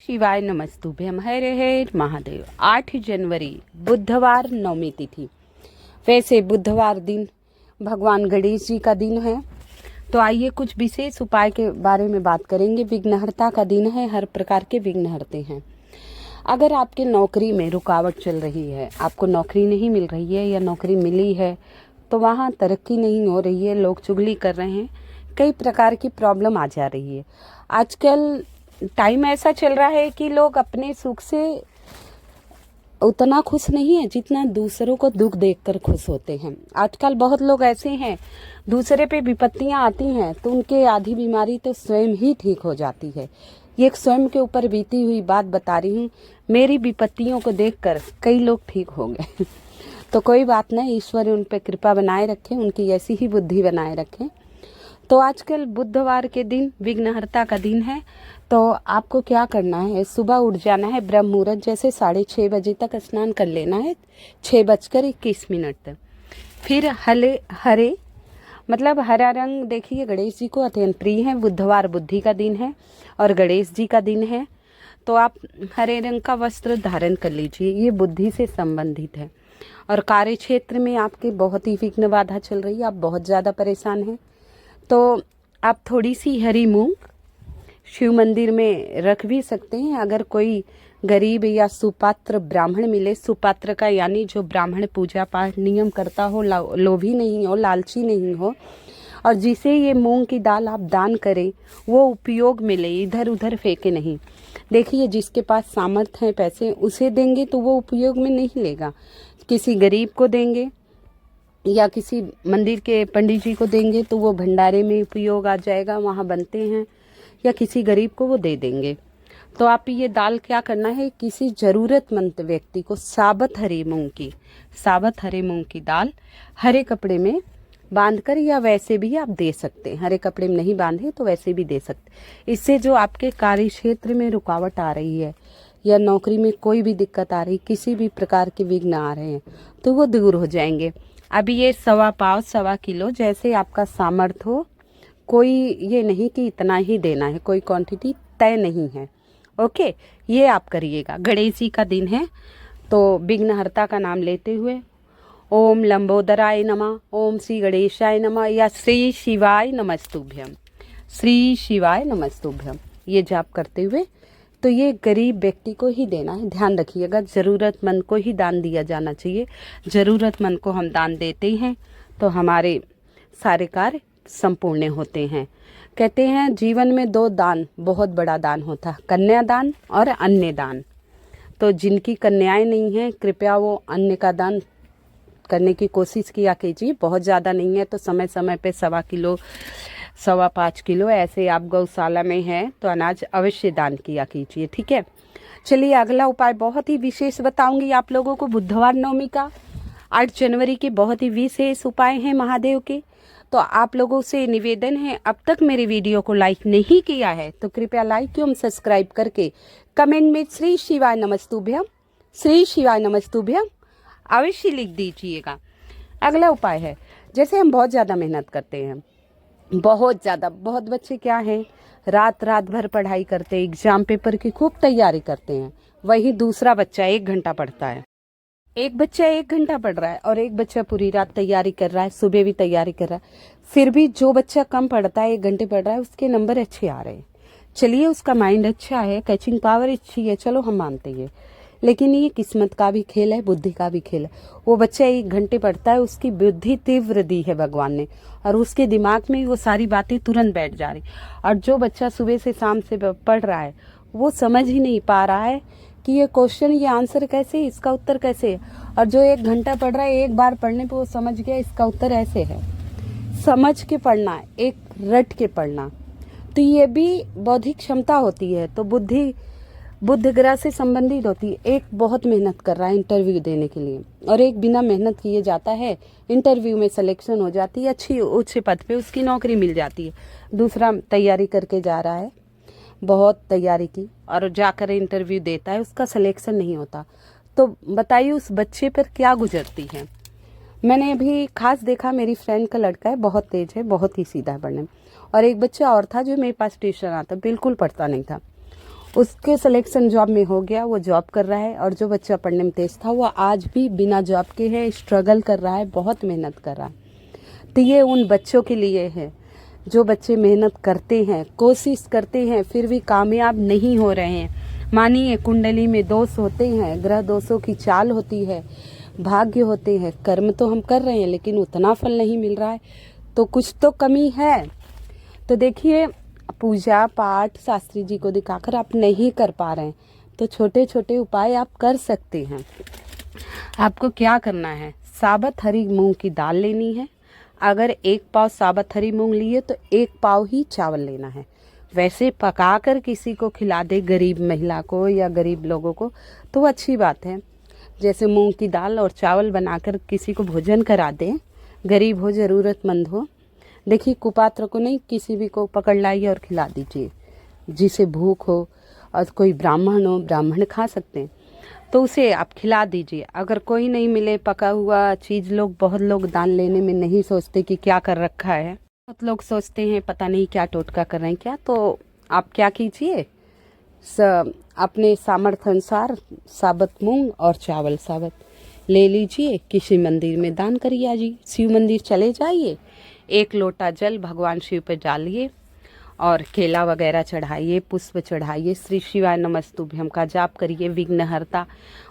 शिवाय नमस्तुभ्यम। हरे हर महादेव। 8 जनवरी बुधवार नवमी तिथि। वैसे बुधवार दिन भगवान गणेश जी का दिन है, तो आइए कुछ विशेष उपाय के बारे में बात करेंगे। विघ्नहर्ता का दिन है, हर प्रकार के विघ्न हरते हैं। अगर आपके नौकरी में रुकावट चल रही है, आपको नौकरी नहीं मिल रही है या नौकरी मिली है तो वहाँ तरक्की नहीं हो रही है, लोग चुगली कर रहे हैं, कई प्रकार की प्रॉब्लम आ जा रही है। आजकल टाइम ऐसा चल रहा है कि लोग अपने सुख से उतना खुश नहीं है जितना दूसरों को दुख देखकर खुश होते हैं। आजकल बहुत लोग ऐसे हैं, दूसरे पे विपत्तियां आती हैं तो उनके आधी बीमारी तो स्वयं ही ठीक हो जाती है। ये एक स्वयं के ऊपर बीती हुई बात बता रही हूँ। मेरी विपत्तियों को देखकर कई लोग ठीक हो गए तो कोई बात नहीं, ईश्वर उन पर कृपा बनाए रखे, उनकी ऐसी ही बुद्धि बनाए रखे। तो आजकल बुधवार के दिन विघ्नहर्ता का दिन है, तो आपको क्या करना है, सुबह उठ जाना है, ब्रह्म मुहूर्त जैसे 6:30 बजे तक स्नान कर लेना है, 6:21 तक। फिर हरे मतलब हरा रंग देखिए गणेश जी को अत्यंत प्रिय है। बुधवार बुद्धि का दिन है और गणेश जी का दिन है, तो आप हरे रंग का वस्त्र धारण कर लीजिए, ये बुद्धि से संबंधित है। और कार्य क्षेत्र में आपके बहुत ही विघ्न बाधा चल रही है, आप बहुत ज़्यादा परेशान हैं, तो आप थोड़ी सी हरी मूंग शिव मंदिर में रख भी सकते हैं। अगर कोई गरीब या सुपात्र ब्राह्मण मिले, सुपात्र का यानी जो ब्राह्मण पूजा पाठ नियम करता हो, लोभी नहीं हो, लालची नहीं हो, और जिसे ये मूंग की दाल आप दान करें वो उपयोग में ले, इधर उधर फेंके नहीं। देखिए जिसके पास सामर्थ्य है पैसे उसे देंगे तो वो उपयोग में नहीं लेगा, किसी गरीब को देंगे या किसी मंदिर के पंडित जी को देंगे तो वो भंडारे में उपयोग आ जाएगा, वहाँ बनते हैं, या किसी गरीब को वो दे देंगे। तो आप ये दाल क्या करना है, किसी ज़रूरतमंद व्यक्ति को साबुत हरे मूंग की दाल हरे कपड़े में बांधकर, या वैसे भी आप दे सकते हैं, हरे कपड़े में नहीं बांधे तो वैसे भी दे सकते। इससे जो आपके कार्य क्षेत्र में रुकावट आ रही है या नौकरी में कोई भी दिक्कत आ रही, किसी भी प्रकार के विघ्न आ रहे हैं तो वो दूर हो जाएंगे। अभी ये 1.25 किलो जैसे आपका सामर्थ्य हो, कोई ये नहीं कि इतना ही देना है, कोई क्वांटिटी तय नहीं है। ओके, ये आप करिएगा। गणेश जी का दिन है तो विघ्नहर्ता का नाम लेते हुए ओम लंबोदराय नमः, ओम श्री गणेशाय नमः या श्री शिवाय नमस्तुभ्यम, श्री शिवाय नमस्तुभ्यम, ये जाप करते हुए तो ये गरीब व्यक्ति को ही देना है। ध्यान रखिएगा, ज़रूरतमंद को ही दान दिया जाना चाहिए। ज़रूरतमंद को हम दान देते हैं तो हमारे सारे कार्य संपूर्ण होते हैं। कहते हैं जीवन में 2 दान बहुत बड़ा दान होता है, कन्यादान और अन्य दान। तो जिनकी कन्याएं नहीं हैं कृपया वो अन्य का दान करने की कोशिश किया कीजिए। बहुत ज़्यादा नहीं है तो समय समय पे 1.25 किलो 5.25 किलो ऐसे आप गौशाला में हैं तो अनाज अवश्य दान किया कीजिए। ठीक है, चलिए अगला उपाय बहुत ही विशेष बताऊंगी आप लोगों को। बुधवार नवमी का 8 जनवरी के बहुत ही विशेष उपाय हैं महादेव के। तो आप लोगों से निवेदन है, अब तक मेरे वीडियो को लाइक नहीं किया है तो कृपया लाइक एवं सब्सक्राइब करके कमेंट में श्री शिवाय नमस्तुभ्यम, श्री शिवाय नमस्तुभ्यम अवश्य लिख दीजिएगा। अगला उपाय है, जैसे हम बहुत ज़्यादा मेहनत करते हैं, बहुत बच्चे क्या हैं रात भर पढ़ाई करते हैं, एग्जाम पेपर की खूब तैयारी करते हैं। वही दूसरा बच्चा 1 घंटा पढ़ता है, एक बच्चा 1 घंटा पढ़ रहा है और एक बच्चा पूरी रात तैयारी कर रहा है, सुबह भी तैयारी कर रहा है। फिर भी जो बच्चा कम पढ़ता है, 1 घंटे पढ़ रहा है, उसके नंबर अच्छे आ रहे हैं। चलिए उसका माइंड अच्छा है, कैचिंग पावर अच्छी है, चलो हम मानते हैं, लेकिन ये किस्मत का भी खेल है, बुद्धि का भी खेल है। वो बच्चा 1 घंटे पढ़ता है, उसकी बुद्धि तीव्र दी है भगवान ने, और उसके दिमाग में वो सारी बातें तुरंत बैठ जा रही। और जो बच्चा सुबह से शाम से पढ़ रहा है वो समझ ही नहीं पा रहा है कि ये क्वेश्चन, ये आंसर कैसे, इसका उत्तर कैसे है। और जो 1 घंटा पढ़ रहा है, एक बार पढ़ने पे वो समझ गया इसका उत्तर ऐसे है। समझ के पढ़ना, एक रट के पढ़ना, तो ये भी बौद्धिक क्षमता होती है, तो बुद्ध ग्रह से संबंधित होती है। एक बहुत मेहनत कर रहा है इंटरव्यू देने के लिए, और एक बिना मेहनत किए जाता है, इंटरव्यू में सिलेक्शन हो जाती है, अच्छी उच्च पद पे उसकी नौकरी मिल जाती है। दूसरा तैयारी करके जा रहा है, बहुत तैयारी की और जाकर इंटरव्यू देता है, उसका सिलेक्शन नहीं होता। तो बताइए उस बच्चे पर क्या गुजरती है। मैंने अभी खास देखा, मेरी फ्रेंड का लड़का है, बहुत तेज है, बहुत ही सीधा है पढ़ने में, और एक बच्चा और था जो मेरे पास ट्यूशन आता, बिल्कुल पढ़ता नहीं था। उसके सिलेक्शन जॉब में हो गया, वो जॉब कर रहा है। और जो बच्चा पढ़ने में तेज था वो आज भी बिना जॉब के है, स्ट्रगल कर रहा है, बहुत मेहनत कर रहा है। तो ये उन बच्चों के लिए है जो बच्चे मेहनत करते हैं, कोशिश करते हैं, फिर भी कामयाब नहीं हो रहे हैं। मानिए कुंडली में दोष होते हैं, ग्रह दोषों की चाल होती है, भाग्य होते हैं, कर्म तो हम कर रहे हैं लेकिन उतना फल नहीं मिल रहा है, तो कुछ तो कमी है। तो देखिए, पूजा पाठ शास्त्री जी को दिखाकर आप नहीं कर पा रहे हैं तो छोटे छोटे उपाय आप कर सकते हैं। आपको क्या करना है, साबुत हरी मूंग की दाल लेनी है। अगर 1 पाव साबुत हरी मूंग लिए तो 1 पाव ही चावल लेना है। वैसे पकाकर किसी को खिला दे, गरीब महिला को या गरीब लोगों को, तो अच्छी बात है। जैसे मूंग की दाल और चावल बनाकर किसी को भोजन करा दे, गरीब हो, ज़रूरतमंद हो। देखिए, कुपात्र को नहीं, किसी भी को पकड़ लाइए और खिला दीजिए, जिसे भूख हो। और कोई ब्राह्मण हो, ब्राह्मण खा सकते हैं, तो उसे आप खिला दीजिए। अगर कोई नहीं मिले, पका हुआ चीज़ बहुत लोग दान लेने में नहीं सोचते कि क्या कर रखा है, बहुत लोग सोचते हैं पता नहीं क्या टोटका कर रहे हैं क्या। तो आप क्या कीजिए, अपने सामर्थ्य अनुसार साबुत मूंग और चावल साबुत ले लीजिए, किसी मंदिर में दान करिए। आजिए शिव मंदिर चले जाइए, 1 लोटा जल भगवान शिव पर डालिए और केला वगैरह चढ़ाइए, पुष्प चढ़ाइए, श्री शिवाय नमस्तुभ्यम का जाप करिए, विघ्नहर्ता।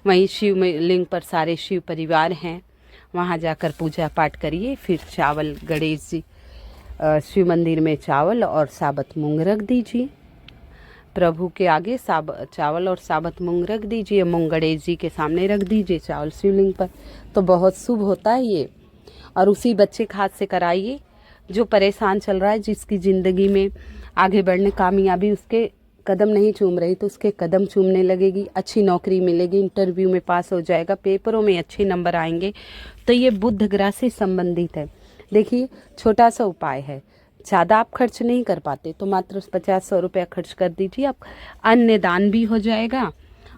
वहीं शिव में लिंग पर सारे शिव परिवार हैं, वहाँ जाकर पूजा पाठ करिए। फिर चावल, गणेश जी शिव मंदिर में चावल और साबुत मूंग रख दीजिए, प्रभु के आगे चावल और साबुत मूंग रख दीजिए। मूंग गणेश जी के सामने रख दीजिए, चावल शिवलिंग पर, तो बहुत शुभ होता है ये। और उसी बच्चे के हाथ से कराइए जो परेशान चल रहा है, जिसकी ज़िंदगी में आगे बढ़ने कामयाबी उसके कदम नहीं चूम रही, तो उसके कदम चूमने लगेगी, अच्छी नौकरी मिलेगी, इंटरव्यू में पास हो जाएगा, पेपरों में अच्छे नंबर आएंगे। तो ये बुध ग्रह से संबंधित है। देखिए, छोटा सा उपाय है, ज़्यादा आप खर्च नहीं कर पाते तो मात्र 50-100 रुपया खर्च कर दीजिए, आप अन्य दान भी हो जाएगा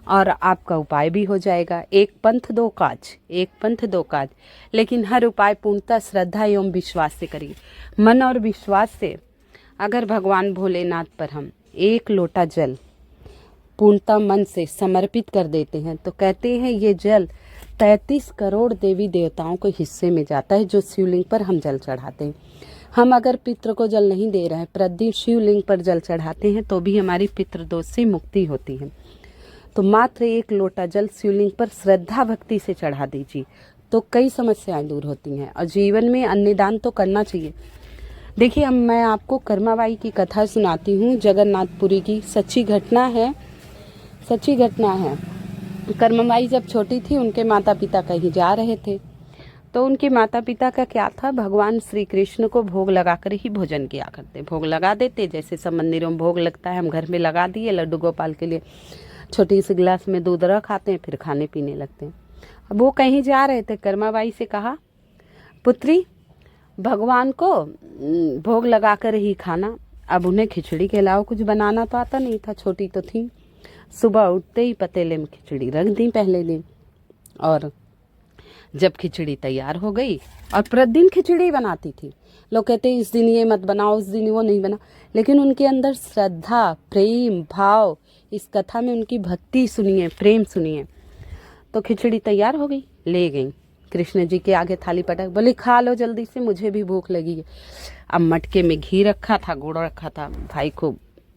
और आपका उपाय भी हो जाएगा। एक पंथ दो काज, एक पंथ दो काज। लेकिन हर उपाय पूर्णतः श्रद्धा एवं विश्वास से करिए। मन और विश्वास से अगर भगवान भोलेनाथ पर हम 1 लोटा जल पूर्णतः मन से समर्पित कर देते हैं तो कहते हैं ये जल 33 करोड़ देवी देवताओं के हिस्से में जाता है, जो शिवलिंग पर हम जल चढ़ाते हैं। हम अगर पितृ को जल नहीं दे रहे हैं, प्रतिदिन शिवलिंग पर जल चढ़ाते हैं, तो भी हमारी पितृदोष से मुक्ति होती है। तो मात्र 1 लोटा जल शिवलिंग पर श्रद्धा भक्ति से चढ़ा दीजिए तो कई समस्याएं दूर होती हैं। और जीवन में अन्नदान तो करना चाहिए। देखिए, अब मैं आपको कर्माबाई की कथा सुनाती हूँ, जगन्नाथपुरी की सच्ची घटना है, सच्ची घटना है। कर्माबाई जब छोटी थी, उनके माता पिता कहीं जा रहे थे, तो उनके माता पिता का क्या था, भगवान श्री कृष्ण को भोग लगाकर ही भोजन किया करते, भोग लगा देते। जैसे सब मंदिरों में भोग लगता है, हम घर में लगा दिए, लड्डू गोपाल के लिए छोटी सी गिलास में दूध रख आते हैं, फिर खाने पीने लगते हैं। अब वो कहीं जा रहे थे, कर्माबाई से कहा, पुत्री भगवान को भोग लगाकर ही खाना। अब उन्हें खिचड़ी के अलावा कुछ बनाना तो आता नहीं था, छोटी तो थी। सुबह उठते ही पतीले में खिचड़ी रख दी पहले दिन, और जब खिचड़ी तैयार हो गई, और प्रतिदिन खिचड़ी बनाती थी। लोग कहते हैं इस दिन ये मत बनाओ, उस दिन वो नहीं बना, लेकिन उनके अंदर श्रद्धा, प्रेम, भाव, इस कथा में उनकी भक्ति सुनिए, प्रेम सुनिए। तो खिचड़ी तैयार हो गई, ले गई कृष्ण जी के आगे, थाली पटक, बोले खा लो जल्दी से, मुझे भी भूख लगी है। अब मटके में घी रखा था, गुड़ रखा था, भाई को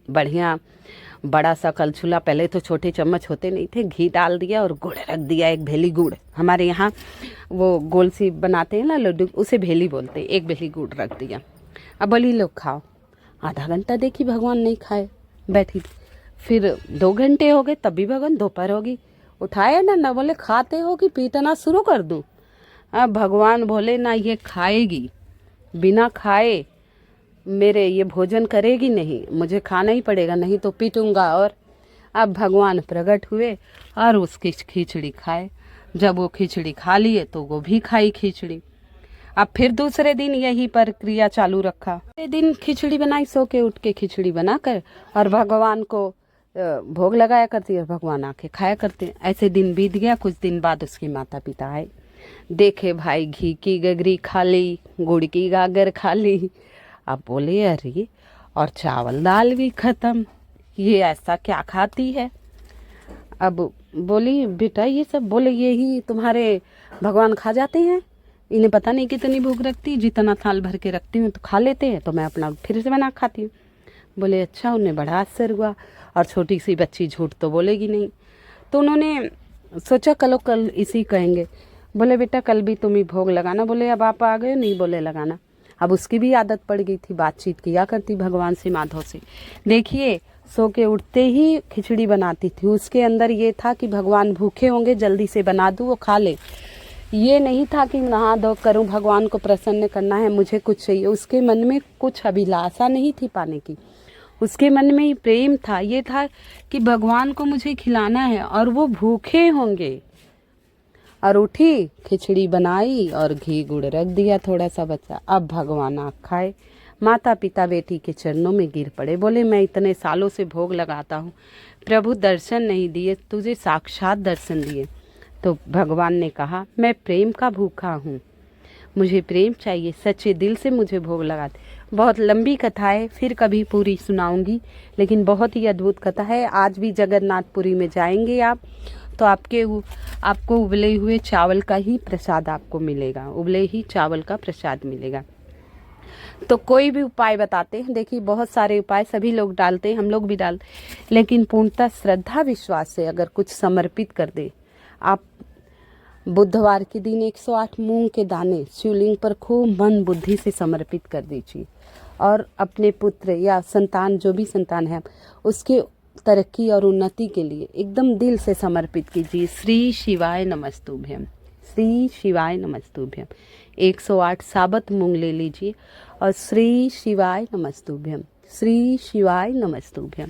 बढ़िया बड़ा सा कलछुला, पहले तो छोटे चम्मच होते नहीं थे, घी डाल दिया और गुड़ रख दिया, 1 भेली गुड़। हमारे यहाँ वो गोल सी बनाते हैं ना लड्डू, उसे भेली बोलते हैं, 1 भेली गुड़ रख दिया। अब बोली लोग खाओ। आधा घंटा देखी भगवान नहीं खाए, बैठी थी। फिर 2 घंटे हो गए, तब भी भगवान, दोपहर होगी, उठाया ना बोले खाते हो कि पीटना शुरू कर दूं। अब भगवान बोले ना ये खाएगी, बिना खाए मेरे ये भोजन करेगी नहीं, मुझे खाना ही पड़ेगा, नहीं तो पीटूंगा। और अब भगवान प्रकट हुए और उसकी खिचड़ी खाए। जब वो खिचड़ी खा लिए तो वो भी खाई खिचड़ी। अब फिर दूसरे दिन यही प्रक्रिया चालू रखा। दूसरे दिन खिचड़ी बनाई, सो के उठ के खिचड़ी बनाकर और भगवान को भोग लगाया करती है, भगवान आके खाया करते। ऐसे दिन बीत गया। कुछ दिन बाद उसके माता पिता आए, देखे भाई घी की गगरी खा ली, गुड़ की गागर खा ली। अब बोले अरे, और चावल दाल भी खत्म, ये ऐसा क्या खाती है। अब बोली बेटा ये सब, बोले यही तुम्हारे भगवान खा जाते हैं, इन्हें पता नहीं कितनी भूख रखती, जितना थाल भर के रखती हूँ तो खा लेते हैं, तो मैं अपना फिर से बना खाती हूँ। बोले अच्छा, उन्हें बड़ा आश्चर्य हुआ, और छोटी सी बच्ची झूठ तो बोलेगी नहीं, तो उन्होंने सोचा कल इसी कहेंगे। बोले बेटा कल भी तुम ही भोग लगाना। बोले अब आप आ गए, नहीं बोले लगाना। अब उसकी भी आदत पड़ गई थी, बातचीत किया करती भगवान से, माधव से। देखिए सो के उठते ही खिचड़ी बनाती थी, उसके अंदर ये था कि भगवान भूखे होंगे, जल्दी से बना दूँ वो खा ले। ये नहीं था कि नहा धो करूँ, भगवान को प्रसन्न करना है, मुझे कुछ चाहिए। उसके मन में कुछ अभिलाषा नहीं थी पाने की, उसके मन में ही प्रेम था। ये था कि भगवान को मुझे खिलाना है और वो भूखे होंगे। और उठी, खिचड़ी बनाई और घी गुड़ रख दिया थोड़ा सा बचा। अब भगवान आँख खाए। माता पिता बेटी के चरणों में गिर पड़े। बोले मैं इतने सालों से भोग लगाता हूँ, प्रभु दर्शन नहीं दिए, तुझे साक्षात दर्शन दिए। तो भगवान ने कहा मैं प्रेम का भूखा हूँ, मुझे प्रेम चाहिए, सच्चे दिल से मुझे भोग लगाते। बहुत लंबी कथा है, फिर कभी पूरी सुनाऊंगी, लेकिन बहुत ही अद्भुत कथा है। आज भी जगन्नाथपुरी में जाएंगे आप तो आपको उबले हुए चावल का ही प्रसाद आपको मिलेगा, उबले ही चावल का प्रसाद मिलेगा। तो कोई भी उपाय बताते हैं, देखिए बहुत सारे उपाय सभी लोग डालते हैं, हम लोग भी डालते, लेकिन पूर्णतः श्रद्धा विश्वास से अगर कुछ समर्पित कर दे आप। बुधवार के दिन 108 मूंग के दाने शिवलिंग पर खूब मन बुद्धि से समर्पित कर दीजिए, और अपने पुत्र या संतान, जो भी संतान है, उसके तरक्की और उन्नति के लिए एकदम दिल से समर्पित कीजिए। श्री शिवाय नमस्तुभ्यम, श्री शिवाय नमस्तुभ्यम। 108 साबत मूंग ले लीजिए और श्री शिवाय नमस्तुभ्यम, श्री शिवाय नमस्तुभ्यम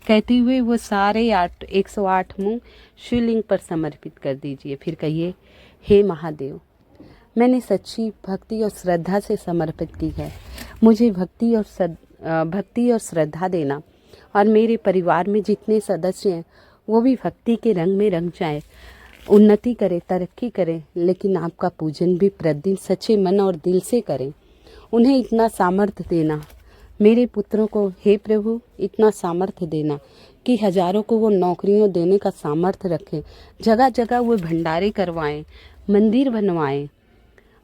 कहते हुए वो सारे 108 मूंग शिवलिंग पर समर्पित कर दीजिए। फिर कहिए हे महादेव, मैंने सच्ची भक्ति और श्रद्धा से समर्पित की है, मुझे भक्ति और श्रद्धा देना, और मेरे परिवार में जितने सदस्य हैं वो भी भक्ति के रंग में रंग जाए, उन्नति करें, तरक्की करें, लेकिन आपका पूजन भी प्रतिदिन सच्चे मन और दिल से करें। उन्हें इतना सामर्थ्य देना, मेरे पुत्रों को हे प्रभु इतना सामर्थ्य देना कि हजारों को वो नौकरियों देने का सामर्थ्य रखें, जगह जगह वो भंडारे करवाएं, मंदिर बनवाएं,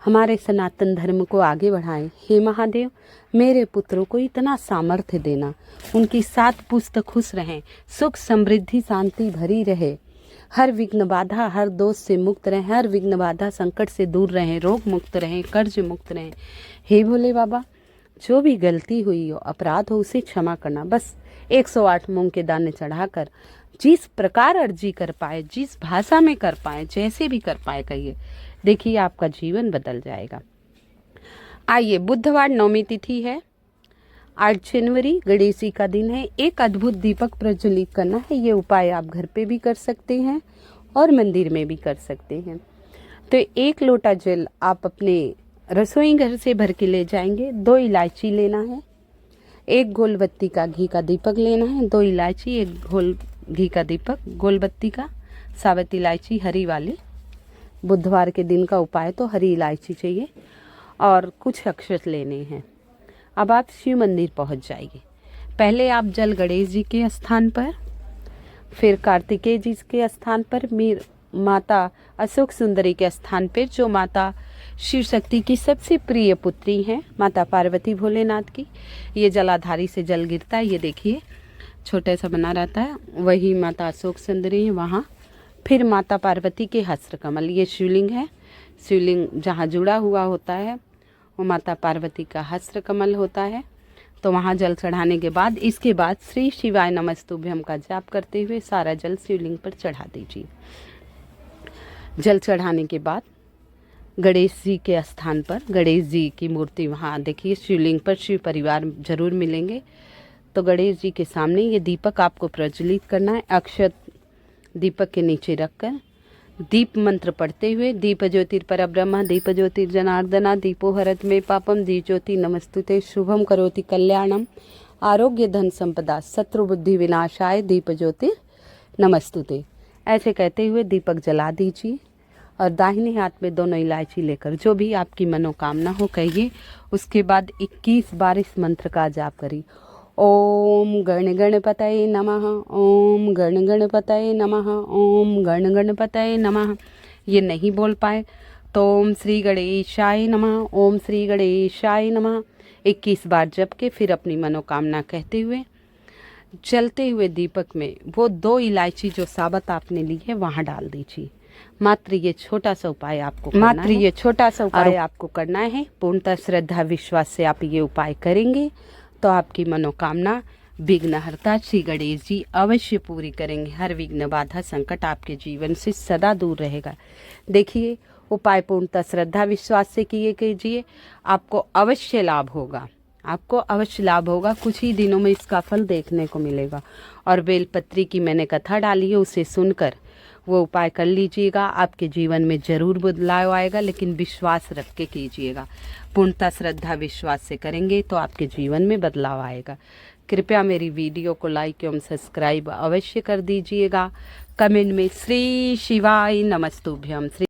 हमारे सनातन धर्म को आगे बढ़ाएं। हे महादेव, मेरे पुत्रों को इतना सामर्थ्य देना, उनकी 7 पुस्त खुश रहें, सुख समृद्धि शांति भरी रहे, हर विघ्न बाधा, हर दोष से मुक्त रहें, हर विघ्न बाधा संकट से दूर रहें, रोग मुक्त रहें, कर्ज मुक्त रहें। हे भोले बाबा, जो भी गलती हुई हो, अपराध हो, उसे क्षमा करना। बस 108 मूंग के दाने चढ़ाकर जिस प्रकार अर्जी कर पाए, जिस भाषा में कर पाए, जैसे भी कर पाए कहिए, देखिए आपका जीवन बदल जाएगा। आइए, बुधवार नवमी तिथि है, 8 जनवरी, गणेश जी का दिन है। एक अद्भुत दीपक प्रज्वलित करना है। ये उपाय आप घर पे भी कर सकते हैं और मंदिर में भी कर सकते हैं। तो 1 लोटा जल आप अपने रसोई घर से भर के ले जाएंगे। 2 इलायची लेना है, 1 गोल बत्ती का घी का दीपक लेना है, 2 इलायची, 1 गोल घी का दीपक, गोल बत्ती का, साबुत इलायची हरी वाली। बुधवार के दिन का उपाय तो हरी इलायची चाहिए, और कुछ अक्षत लेने हैं। अब आप शिव मंदिर पहुंच जाइए। पहले आप जल गणेश जी के स्थान पर, फिर कार्तिकेय जी के स्थान पर, माता अशोक सुंदरी के स्थान पर, जो माता शिव शक्ति की सबसे प्रिय पुत्री हैं, माता पार्वती भोलेनाथ की। ये जलाधारी से जल गिरता है, ये देखिए छोटा सा बना रहता है, वही माता अशोक सुंदरी है वहाँ। फिर माता पार्वती के हस्त्र कमल, ये शिवलिंग है, शिवलिंग जहाँ जुड़ा हुआ होता है वो माता पार्वती का हस्त्र कमल होता है। तो वहाँ जल चढ़ाने के बाद, इसके बाद श्री शिवाय नमस्तुभ्यम का जाप करते हुए सारा जल शिवलिंग पर चढ़ा दीजिए। जल चढ़ाने के बाद गणेश जी के स्थान पर, गणेश जी की मूर्ति वहाँ देखिए, शिवलिंग पर शिव परिवार जरूर मिलेंगे। तो गणेश जी के सामने ये दीपक आपको प्रज्वलित करना है। अक्षत दीपक के नीचे रखकर दीप मंत्र पढ़ते हुए, दीप ज्योतिर परब्रह्म, दीप ज्योतिर जनार्दना, दीपो हरत में पापम, दीप ज्योति नमस्तुते, शुभम करोति कल्याणम, आरोग्य धन संपदा, शत्रु बुद्धि विनाशाय, दीप ज्योतिर नमस्तुते। ऐसे कहते हुए दीपक जला दीजिए, और दाहिने हाथ में 2 इलायची लेकर जो भी आपकी मनोकामना हो कहिए। उसके बाद 21 बार इस मंत्र का जाप करिए। ओम गण गणपतये नमः, ओम गण गणपतये नमः, ओम गण गणपतये नमः। ये नहीं बोल पाए तो ओम श्री गणेशाय नमः, ओम श्री गणेशाय नमः 21 बार जप के फिर अपनी मनोकामना कहते हुए जलते हुए दीपक में वो 2 इलायची जो साबुत आपने ली है वहाँ डाल दीजिए। मात्र ये छोटा सा उपाय आपको करना है। पूर्णतः श्रद्धा विश्वास से आप ये उपाय करेंगे तो आपकी मनोकामना विघ्नहर्ता श्री गणेश जी अवश्य पूरी करेंगे। हर विघ्न बाधा संकट आपके जीवन से सदा दूर रहेगा। देखिए, उपाय पूर्णतः श्रद्धा विश्वास से किए कीजिए, आपको अवश्य लाभ होगा, आपको अवश्य लाभ होगा। कुछ ही दिनों में इसका फल देखने को मिलेगा। और बेलपत्री की मैंने कथा डाली है, उसे सुनकर वो उपाय कर लीजिएगा। आपके जीवन में जरूर बदलाव आएगा, लेकिन विश्वास रख के कीजिएगा। पूर्णतः श्रद्धा विश्वास से करेंगे तो आपके जीवन में बदलाव आएगा। कृपया मेरी वीडियो को लाइक एवं सब्सक्राइब अवश्य कर दीजिएगा। कमेंट में श्री शिवाय नमस्तुभ्यम।